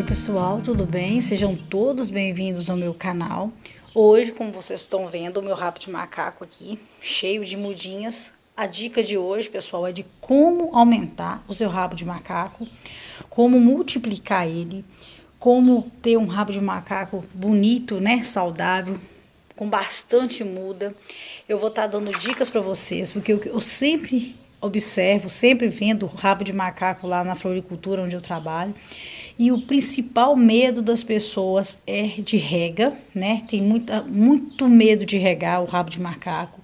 pessoal, tudo bem? Sejam todos bem-vindos ao meu canal. Hoje, como vocês estão vendo, o meu rabo de macaco aqui, cheio de mudinhas. A dica de hoje, pessoal, é de como aumentar o seu rabo de macaco, como multiplicar ele, como ter um rabo de macaco bonito, né, saudável, com bastante muda. Eu vou estar dando dicas para vocês, porque eu sempre observo, sempre vendo o rabo de macaco lá na floricultura onde eu trabalho. E o principal medo das pessoas é de rega, né? Tem muito medo de regar o rabo de macaco.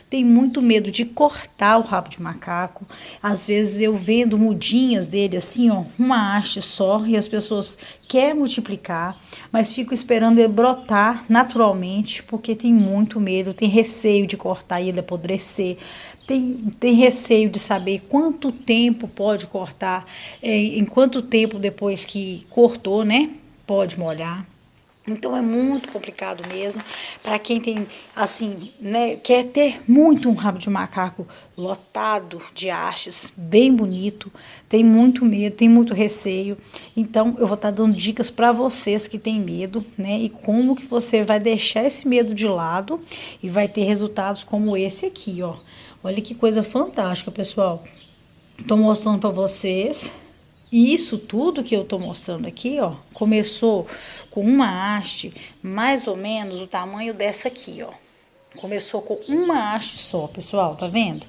Tem muito medo de cortar o rabo de macaco. Às vezes eu vendo mudinhas dele assim, ó, uma haste só, e as pessoas querem multiplicar, mas ficam esperando ele brotar naturalmente, porque tem muito medo, tem receio de cortar e ele apodrecer. Tem receio de saber quanto tempo pode cortar, em quanto tempo depois que cortou, né, pode molhar. Então é muito complicado mesmo para quem tem, assim, né, quer ter muito um rabo de macaco lotado de hastes, bem bonito, tem muito medo, tem muito receio. Então eu vou estar dando dicas para vocês que têm medo, né, e como que você vai deixar esse medo de lado e vai ter resultados como esse aqui, ó. Olha que coisa fantástica, pessoal. Tô mostrando para vocês. E isso tudo que eu tô mostrando aqui, ó, começou com uma haste mais ou menos o tamanho dessa aqui, ó. Começou com uma haste só, pessoal, tá vendo?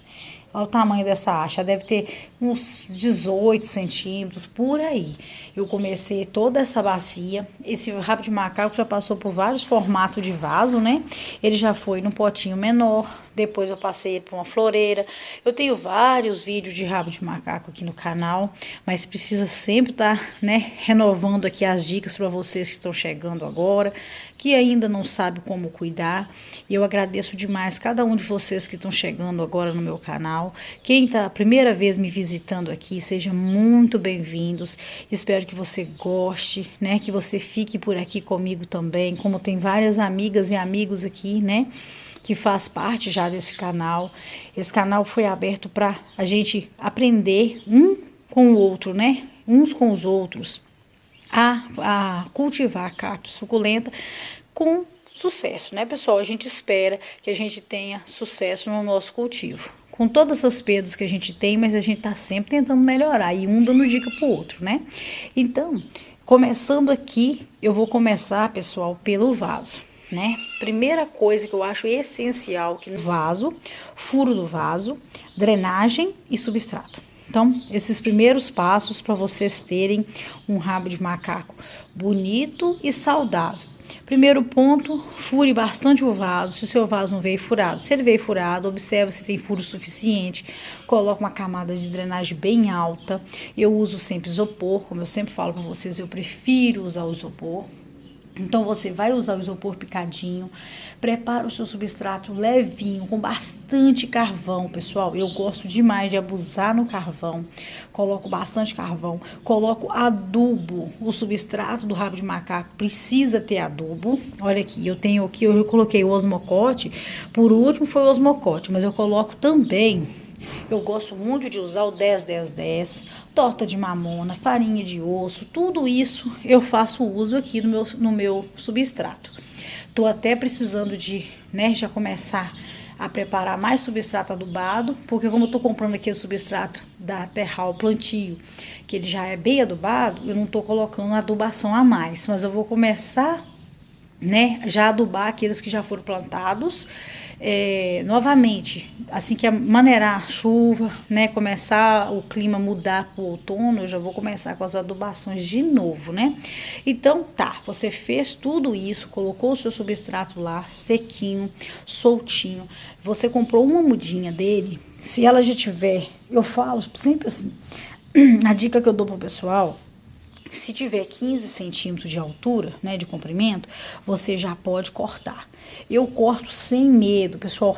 Olha o tamanho dessa haste, ela deve ter uns 18 centímetros, por aí. Eu comecei toda essa bacia, esse rabo de macaco já passou por vários formatos de vaso, né? Ele já foi num potinho menor, depois eu passei ele para uma floreira. Eu tenho vários vídeos de rabo de macaco aqui no canal, mas precisa sempre estar, né, renovando aqui as dicas para vocês que estão chegando agora, que ainda não sabe como cuidar. E eu agradeço demais cada um de vocês que estão chegando agora no meu canal. Quem está a primeira vez me visitando aqui, seja muito bem-vindos. Espero que você goste, né, que você fique por aqui comigo também, como tem várias amigas e amigos aqui, né, que faz parte já desse canal. Esse canal foi aberto para a gente aprender com o outro, né? Uns com os outros, a cultivar cacto suculenta com sucesso, né, pessoal? A gente espera que a gente tenha sucesso no nosso cultivo. Com todas as perdas que a gente tem, mas a gente tá sempre tentando melhorar e um dando dica pro outro, né? Então, começando aqui, eu vou começar, pessoal, pelo vaso, né? Primeira coisa que eu acho essencial que no vaso, furo do vaso, drenagem e substrato. Então, esses primeiros passos para vocês terem um rabo de macaco bonito e saudável. Primeiro ponto, fure bastante o vaso, se o seu vaso não veio furado. Se ele veio furado, observe se tem furo suficiente, coloque uma camada de drenagem bem alta. Eu uso sempre isopor, como eu sempre falo para vocês, eu prefiro usar o isopor. Então, você vai usar o isopor picadinho, prepara o seu substrato levinho, com bastante carvão, pessoal. Eu gosto demais de abusar no carvão, coloco bastante carvão, coloco adubo. O substrato do rabo de macaco precisa ter adubo. Olha aqui, eu coloquei o osmocote, por último foi o osmocote, mas eu coloco também. Eu gosto muito de usar o 10-10-10, torta de mamona, farinha de osso, tudo isso eu faço uso aqui no meu substrato. Tô até precisando de, né, já começar a preparar mais substrato adubado, porque como eu tô comprando aqui o substrato da Terral Plantio, que ele já é bem adubado, eu não tô colocando adubação a mais, mas eu vou começar, né, já adubar aqueles que já foram plantados, novamente, assim que maneirar a chuva, né, começar o clima mudar para o outono, eu já vou começar com as adubações de novo, né? Então, tá, você fez tudo isso, colocou o seu substrato lá, sequinho, soltinho, você comprou uma mudinha dele, se ela já tiver, eu falo sempre assim, a dica que eu dou pro pessoal, se tiver 15 centímetros de altura, né, de comprimento, você já pode cortar. Eu corto sem medo, pessoal,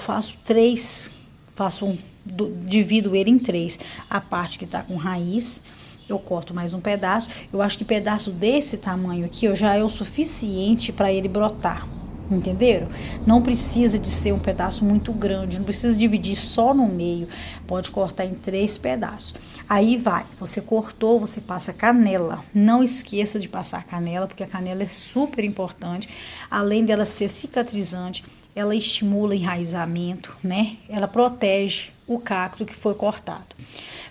divido ele em 3. A parte que tá com raiz, eu corto mais um pedaço. Eu acho que pedaço desse tamanho aqui, já é o suficiente para ele brotar, Entenderam? Não precisa de ser um pedaço muito grande, não precisa dividir só no meio, pode cortar em 3 pedaços. Aí vai, você cortou, você passa canela. Não esqueça de passar canela, porque a canela é super importante. Além dela ser cicatrizante, ela estimula o enraizamento, né? Ela protege o cacto que foi cortado.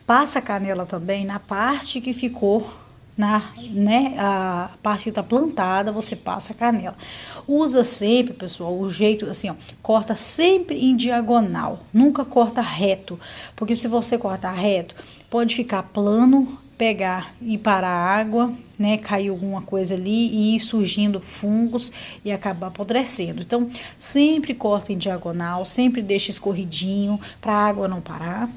Passa a canela também na parte que ficou a parte que está plantada, você passa a canela. Usa sempre, pessoal, o jeito assim, ó, corta sempre em diagonal, nunca corta reto, porque se você cortar reto, pode ficar plano, pegar e parar a água, né, cair alguma coisa ali e ir surgindo fungos e acabar apodrecendo. Então, sempre corta em diagonal, sempre deixa escorridinho para a água não parar.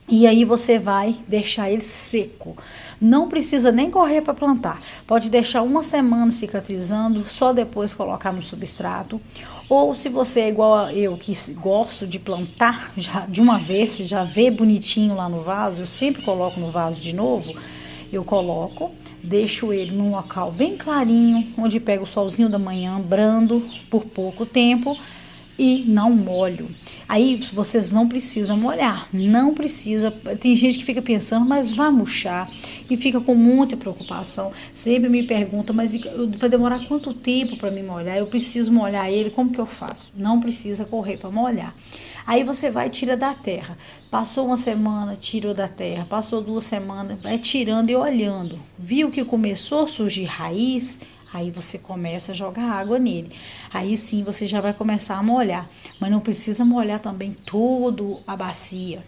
E aí você vai deixar ele seco. Não precisa nem correr para plantar. Pode deixar uma semana cicatrizando, só depois colocar no substrato. Ou se você é igual a eu, que gosto de plantar já de uma vez, já vê bonitinho lá no vaso, eu sempre coloco no vaso de novo. Eu coloco, deixo ele num local bem clarinho, onde pega o solzinho da manhã, brando, por pouco tempo, e não molho. Aí vocês não precisam molhar, não precisa. Tem gente que fica pensando, mas vai murchar e fica com muita preocupação. Sempre me pergunta, mas vai demorar quanto tempo para me molhar? Eu preciso molhar ele, como que eu faço? Não precisa correr para molhar. Aí você vai e tira da terra. Passou uma semana, tirou da terra. Passou 2 semanas, vai tirando e olhando. Viu que começou a surgir raiz? Aí você começa a jogar água nele. Aí sim você já vai começar a molhar. Mas não precisa molhar também toda a bacia.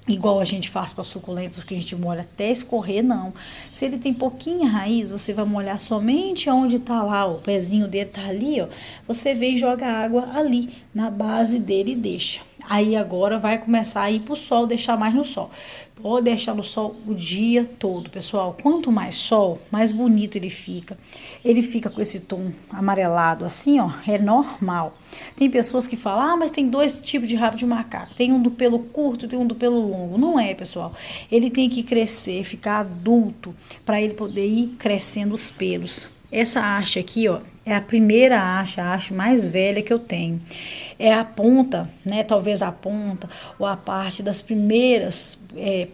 Igual a gente faz com as suculentas, que a gente molha até escorrer, não. Se ele tem pouquinha raiz, você vai molhar somente onde tá lá, o pezinho dele tá ali, ó. Você vem e joga água ali, na base dele e deixa. Aí agora vai começar a ir pro sol, deixar mais no sol. Pode deixar no sol o dia todo, pessoal. Quanto mais sol, mais bonito ele fica. Ele fica com esse tom amarelado assim, ó, é normal. Tem pessoas que falam, mas tem 2 tipos de rabo de macaco. Tem um do pelo curto, tem um do pelo longo. Não é, pessoal. Ele tem que crescer, ficar adulto, para ele poder ir crescendo os pelos. Essa haste aqui, ó, é a primeira haste, a haste mais velha que eu tenho. É a ponta, né? Talvez a ponta ou a parte das primeiras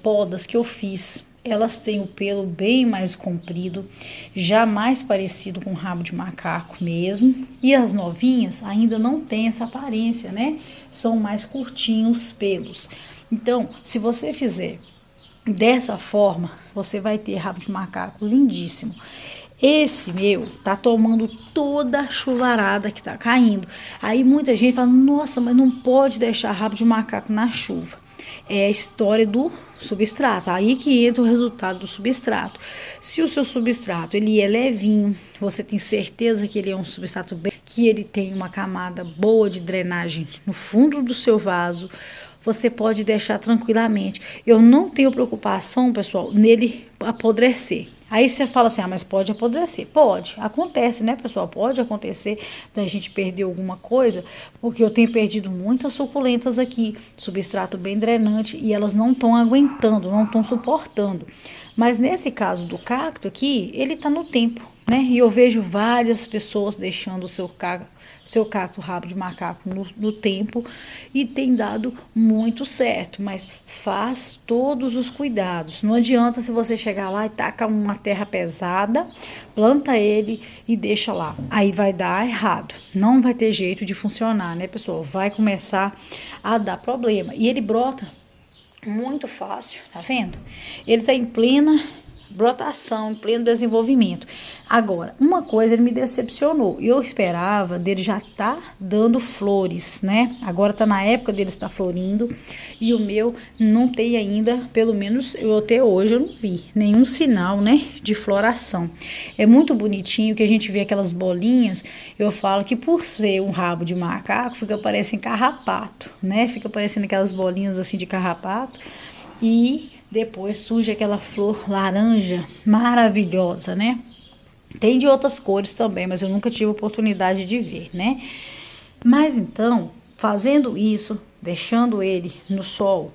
podas que eu fiz. Elas têm o pelo bem mais comprido, já mais parecido com o rabo de macaco mesmo. E as novinhas ainda não têm essa aparência, né? São mais curtinhos os pelos. Então, se você fizer dessa forma, você vai ter rabo de macaco lindíssimo. Esse meu tá tomando toda a chuvarada que tá caindo. Aí muita gente fala, nossa, mas não pode deixar rabo de macaco na chuva. É a história do substrato, aí que entra o resultado do substrato. Se o seu substrato ele é levinho, você tem certeza que ele é um substrato bem, que ele tem uma camada boa de drenagem no fundo do seu vaso, você pode deixar tranquilamente. Eu não tenho preocupação, pessoal, nele apodrecer. Aí você fala assim, mas pode apodrecer. Pode, acontece, né, pessoal? Pode acontecer da gente perder alguma coisa, porque eu tenho perdido muitas suculentas aqui, substrato bem drenante, e elas não estão aguentando, não estão suportando. Mas nesse caso do cacto aqui, ele tá no tempo, né? E eu vejo várias pessoas deixando o seu cacto rabo de macaco no tempo e tem dado muito certo, mas faz todos os cuidados. Não adianta se você chegar lá e tacar uma terra pesada, planta ele e deixa lá. Aí vai dar errado. Não vai ter jeito de funcionar, né, pessoal? Vai começar a dar problema. E ele brota muito fácil, tá vendo? Ele tá em plena brotação, em pleno desenvolvimento. Agora, uma coisa ele me decepcionou. Eu esperava dele já tá dando flores, né? Agora tá na época dele estar florindo e o meu não tem ainda, pelo menos eu até hoje eu não vi nenhum sinal, né, de floração. É muito bonitinho que a gente vê aquelas bolinhas. Eu falo que por ser um rabo de macaco fica parecendo carrapato, né? Fica parecendo aquelas bolinhas assim de carrapato e depois surge aquela flor laranja maravilhosa, né? Tem de outras cores também, mas eu nunca tive oportunidade de ver, né? Mas então, fazendo isso, deixando ele no sol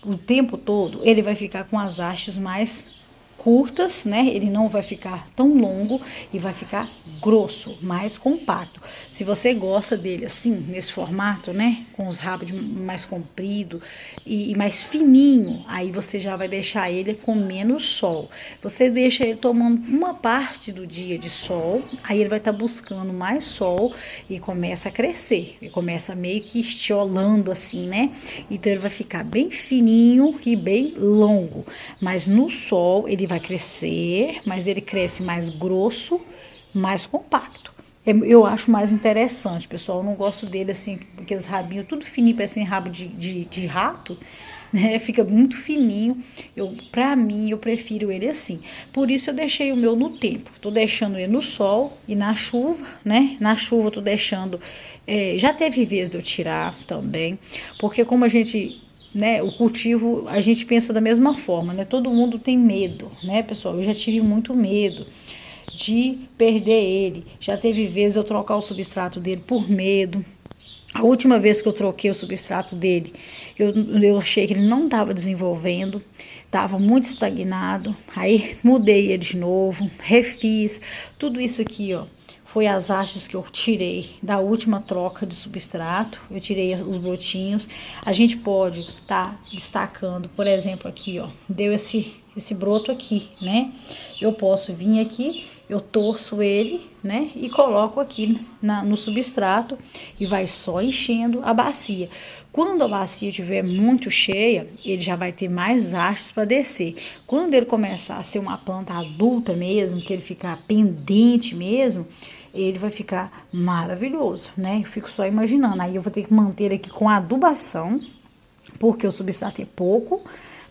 o tempo todo, ele vai ficar com as hastes mais curtas, né? Ele não vai ficar tão longo e vai ficar grosso, mais compacto. Se você gosta dele assim, nesse formato, né? Com os rabos mais comprido e mais fininho, aí você já vai deixar ele com menos sol. Você deixa ele tomando uma parte do dia de sol, aí ele vai estar buscando mais sol e começa a crescer. Ele começa meio que estiolando assim, né? Então ele vai ficar bem fininho e bem longo. Mas no sol ele vai crescer, mas ele cresce mais grosso, mais compacto. Eu acho mais interessante, pessoal. Eu não gosto dele assim, aqueles rabinhos tudo fininho, parecem rabo de rato, né? Fica muito fininho. Pra mim, eu prefiro ele assim. Por isso eu deixei o meu no tempo. Tô deixando ele no sol e na chuva, né? Na chuva eu tô deixando. Já teve vez de eu tirar também, porque como a gente, né, o cultivo, a gente pensa da mesma forma, né? Todo mundo tem medo, né, pessoal? Eu já tive muito medo de perder ele. Já teve vezes eu trocar o substrato dele por medo. A última vez que eu troquei o substrato dele, eu achei que ele não estava desenvolvendo, estava muito estagnado. Aí mudei ele de novo, refiz. Tudo isso aqui, ó, foi as hastes que eu tirei da última troca de substrato. Eu tirei os brotinhos. A gente pode estar destacando, por exemplo, aqui, ó, deu esse broto aqui, né? Eu posso vir aqui, eu torço ele, né? E coloco aqui no substrato e vai só enchendo a bacia. Quando a bacia estiver muito cheia, ele já vai ter mais hastes para descer. Quando ele começar a ser uma planta adulta mesmo, que ele ficar pendente mesmo, ele vai ficar maravilhoso, né? Eu fico só imaginando. Aí eu vou ter que manter aqui com adubação, porque o substrato é pouco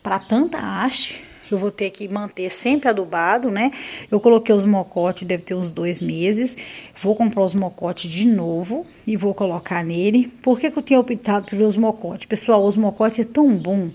para tanta haste. Eu vou ter que manter sempre adubado, né? Eu coloquei os mocotes, deve ter uns 2 meses. Vou comprar os mocotes de novo e vou colocar nele. Por que eu tenho optado pelos mocotes? Pessoal, os mocotes é tão bom,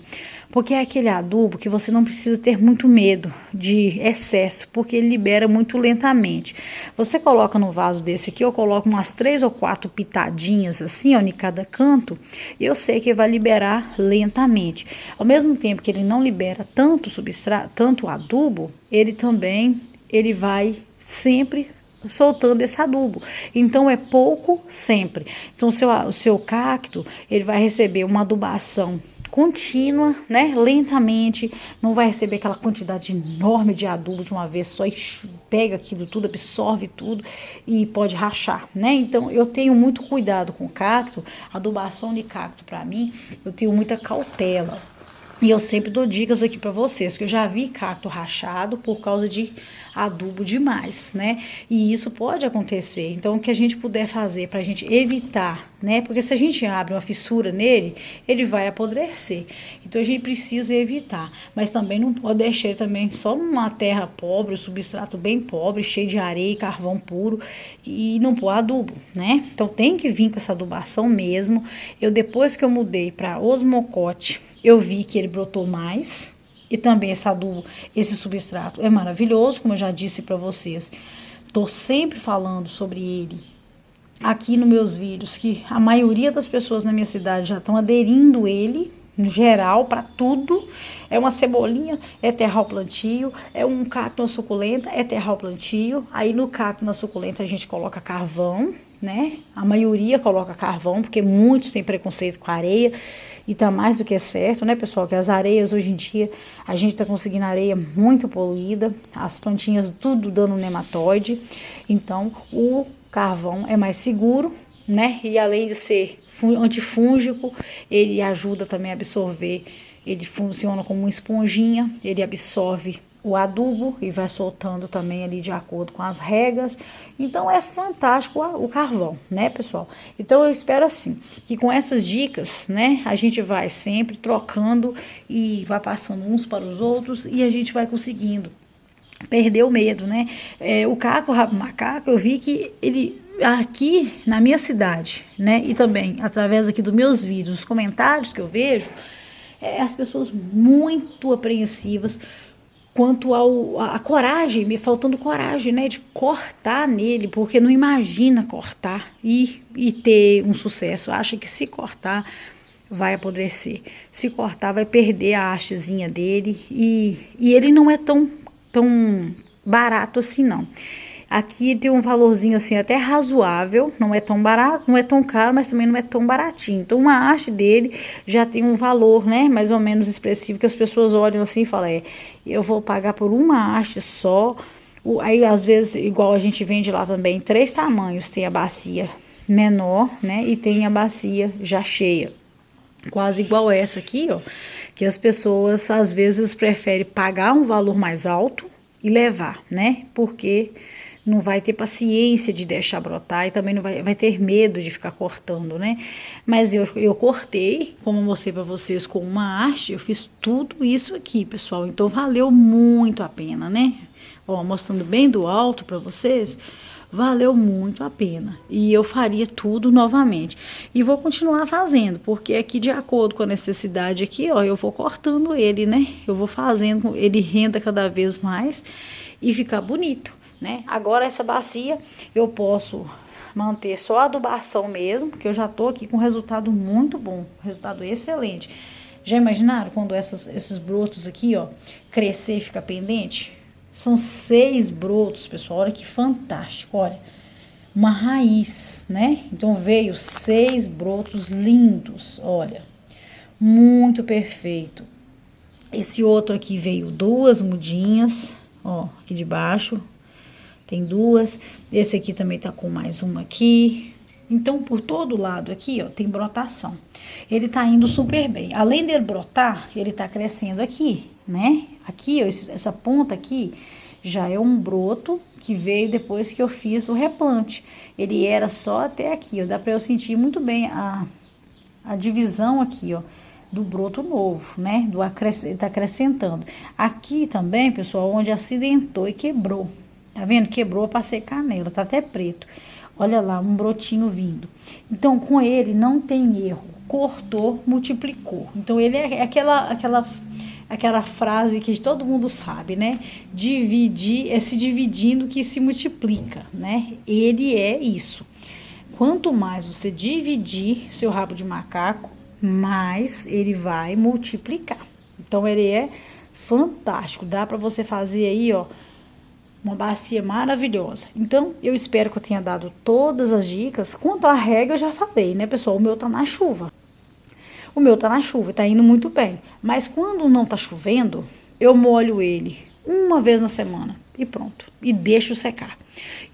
porque é aquele adubo que você não precisa ter muito medo de excesso, porque ele libera muito lentamente. Você coloca no vaso desse aqui, eu coloco umas 3 ou 4 pitadinhas assim, ó, em cada canto, e eu sei que vai liberar lentamente. Ao mesmo tempo que ele não libera tanto substrato, tanto adubo, ele vai sempre soltando esse adubo. Então é pouco sempre. Então o seu cacto, ele vai receber uma adubação contínua, né, lentamente, não vai receber aquela quantidade enorme de adubo de uma vez só e pega aquilo tudo, absorve tudo e pode rachar, né? Então eu tenho muito cuidado com o cacto, adubação de cacto para mim, eu tenho muita cautela. E eu sempre dou dicas aqui para vocês, que eu já vi cacto rachado por causa de adubo demais, né? E isso pode acontecer. Então, o que a gente puder fazer para a gente evitar, né? Porque se a gente abre uma fissura nele, ele vai apodrecer. Então, a gente precisa evitar. Mas também não pode deixar também só numa terra pobre, um substrato bem pobre, cheio de areia e carvão puro, e não pôr adubo, né? Então, tem que vir com essa adubação mesmo. Depois que eu mudei para osmocote, eu vi que ele brotou mais e também esse adubo, esse substrato é maravilhoso, como eu já disse para vocês. Tô sempre falando sobre ele aqui nos meus vídeos, que a maioria das pessoas na minha cidade já estão aderindo ele, no geral, para tudo. É uma cebolinha, é terrar o plantio, é um cacto na suculenta, é terrar o plantio. Aí no cacto na suculenta a gente coloca carvão, né? A maioria coloca carvão, porque muitos têm preconceito com areia. E tá mais do que certo, né, pessoal? Que as areias hoje em dia, a gente tá conseguindo areia muito poluída, as plantinhas tudo dando nematóide. Então, o carvão é mais seguro, né? E além de ser antifúngico, ele ajuda também a absorver, ele funciona como uma esponjinha, ele absorve o adubo e vai soltando também ali de acordo com as regas. Então é fantástico o carvão, né, pessoal? Então eu espero assim, que com essas dicas, né, a gente vai sempre trocando e vai passando uns para os outros e a gente vai conseguindo perder o medo, né? O caco, o rabo macaco, eu vi que ele aqui na minha cidade, né, e também através aqui dos meus vídeos, os comentários que eu vejo, as pessoas muito apreensivas quanto a coragem, me faltando coragem, né, de cortar nele, porque não imagina cortar e ter um sucesso. Acha que se cortar vai apodrecer, se cortar vai perder a hastezinha dele e ele não é tão tão barato assim, não. Aqui tem um valorzinho assim até razoável, não é tão barato, não é tão caro, mas também não é tão baratinho. Então uma haste dele já tem um valor, né, mais ou menos expressivo, que as pessoas olham assim e falam, eu vou pagar por uma haste só. Aí às vezes, igual a gente vende lá também, 3 tamanhos, tem a bacia menor, né, e tem a bacia já cheia. Quase igual essa aqui, ó, que as pessoas às vezes preferem pagar um valor mais alto e levar, né, porque não vai ter paciência de deixar brotar e também não vai ter medo de ficar cortando, né? Mas eu cortei, como eu mostrei para vocês com uma haste, eu fiz tudo isso aqui, pessoal. Então valeu muito a pena, né? Ó, mostrando bem do alto para vocês, valeu muito a pena. E eu faria tudo novamente. E vou continuar fazendo, porque aqui de acordo com a necessidade aqui, ó, eu vou cortando ele, né? Eu vou fazendo ele renda cada vez mais e ficar bonito, né? Agora essa bacia eu posso manter só a adubação mesmo, que eu já tô aqui com resultado muito bom, resultado excelente. Já imaginaram quando esses brotos aqui, ó, crescer e ficar pendente? São 6 brotos, pessoal, olha que fantástico, olha, uma raiz, né? Então veio 6 brotos lindos, olha, muito perfeito. Esse outro aqui veio 2 mudinhas, ó, aqui de baixo, tem 2, esse aqui também tá com mais uma aqui. Então, por todo lado aqui, ó, tem brotação. Ele tá indo super bem. Além dele brotar, ele tá crescendo aqui, né? Aqui, ó, essa ponta aqui já é um broto que veio depois que eu fiz o replante. Ele era só até aqui, ó. Dá pra eu sentir muito bem a divisão aqui, ó, do broto novo, né? Tá acrescentando. Aqui também, pessoal, onde acidentou e quebrou. Tá vendo? Quebrou, eu passei canela, tá até preto. Olha lá, um brotinho vindo. Então, com ele não tem erro. Cortou, multiplicou. Então, ele é aquela frase que todo mundo sabe, né? Dividir é se dividindo que se multiplica, né? Ele é isso. Quanto mais você dividir seu rabo de macaco, mais ele vai multiplicar. Então, ele é fantástico. Dá para você fazer aí, ó, uma bacia maravilhosa. Então, eu espero que eu tenha dado todas as dicas. Quanto à rega, eu já falei, né, pessoal? O meu tá na chuva. O meu tá na chuva, tá indo muito bem. Mas quando não tá chovendo, eu molho ele uma vez na semana e pronto. E deixo secar.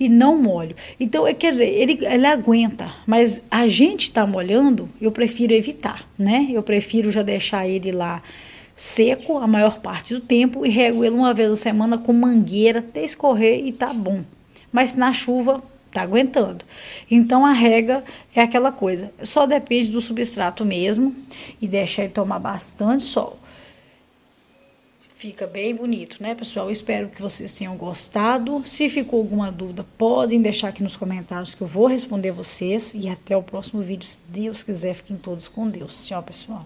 E não molho. Então, quer dizer, ele aguenta. Mas a gente tá molhando, eu prefiro evitar, né? Eu prefiro já deixar ele lá seco a maior parte do tempo e rego ele uma vez a semana com mangueira até escorrer e tá bom. Mas na chuva tá aguentando. Então a rega é aquela coisa, só depende do substrato mesmo e deixa ele tomar bastante sol. Fica bem bonito, né, pessoal? Eu espero que vocês tenham gostado. Se ficou alguma dúvida, podem deixar aqui nos comentários que eu vou responder vocês. E até o próximo vídeo, se Deus quiser. Fiquem todos com Deus. Tchau, pessoal.